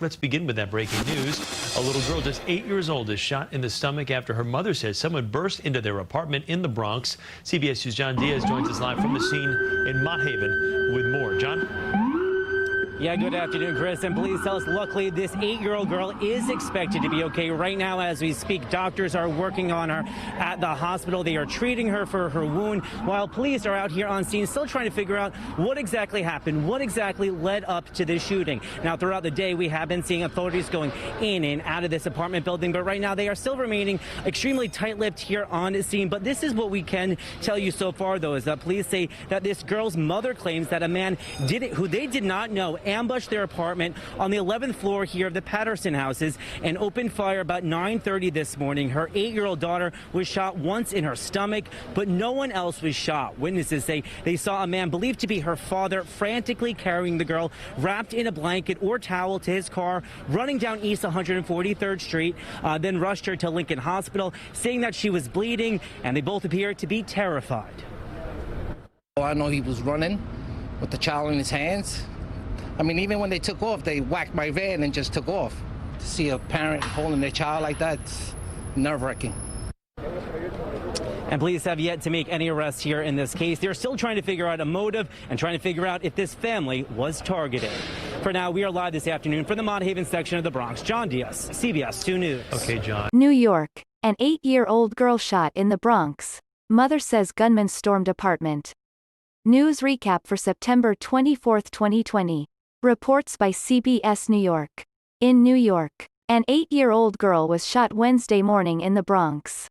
Let's begin with that breaking news. A little girl just 8 years old is shot in the stomach after her mother says someone burst into their apartment in the Bronx. CBS News' John Diaz joins us live from the scene in Mott Haven with more. John? Yeah, good afternoon, Chris. And police tell us, luckily, this 8-year-old girl is expected to be okay. Right now, as we speak, doctors are working on her at the hospital. They are treating her for her wound, while police are out here on scene still trying to figure out what exactly happened, what exactly led up to this shooting. Now, throughout the day, we have been seeing authorities going in and out of this apartment building, but right now they are still remaining extremely tight-lipped here on the scene. But this is what we can tell you so far, though, is that police say that this girl's mother claims that a man who they did not know ambushed their apartment on the 11th floor here of the Patterson houses and opened fire about 9:30 this morning. Her 8-year-old daughter was shot once in her stomach, but no one else was shot. Witnesses say they saw a man believed to be her father frantically carrying the girl wrapped in a blanket or towel to his car, running down East 143rd Street, then rushed her to Lincoln Hospital, saying that she was bleeding, and they both appear to be terrified. I know he was running with the child in his hands. I mean, even when they took off, they whacked my van and just took off. To see a parent holding their child like that, it's nerve-wracking. And police have yet to make any arrests here in this case. They're still trying to figure out a motive and trying to figure out if this family was targeted. For now, we are live this afternoon from the Mott Haven section of the Bronx. John Diaz, CBS 2 News. Okay, John. New York. An 8-year-old girl shot in the Bronx. Mother says gunman stormed apartment. News recap for September 24, 2020. Reports by CBS New York. In New York, an 8-year-old girl was shot Wednesday morning in the Bronx.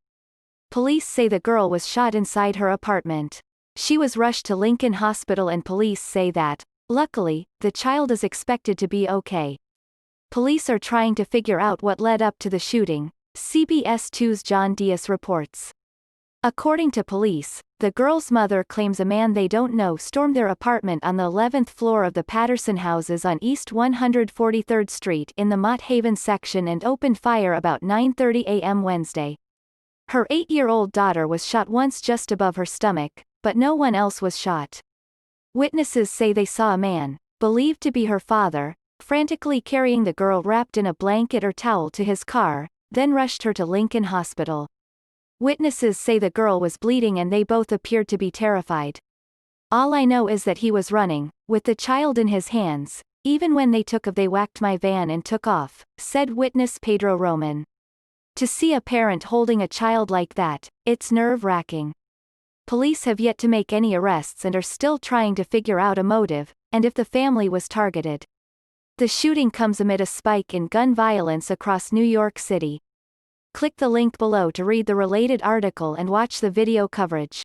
Police say the girl was shot inside her apartment. She was rushed to Lincoln Hospital and police say that, luckily, the child is expected to be okay. Police are trying to figure out what led up to the shooting, CBS 2's John Diaz reports. According to police, the girl's mother claims a man they don't know stormed their apartment on the 11th floor of the Patterson houses on East 143rd Street in the Mott Haven section and opened fire about 9:30 a.m. Wednesday. Her 8-year-old daughter was shot once just above her stomach, but no one else was shot. Witnesses say they saw a man, believed to be her father, frantically carrying the girl wrapped in a blanket or towel to his car, then rushed her to Lincoln Hospital. Witnesses say the girl was bleeding and they both appeared to be terrified. All I know is that he was running, with the child in his hands. Even when they took off, they whacked my van and took off, said witness Pedro Roman. To see a parent holding a child like that, it's nerve-wracking. Police have yet to make any arrests and are still trying to figure out a motive, and if the family was targeted. The shooting comes amid a spike in gun violence across New York City. Click the link below to read the related article and watch the video coverage.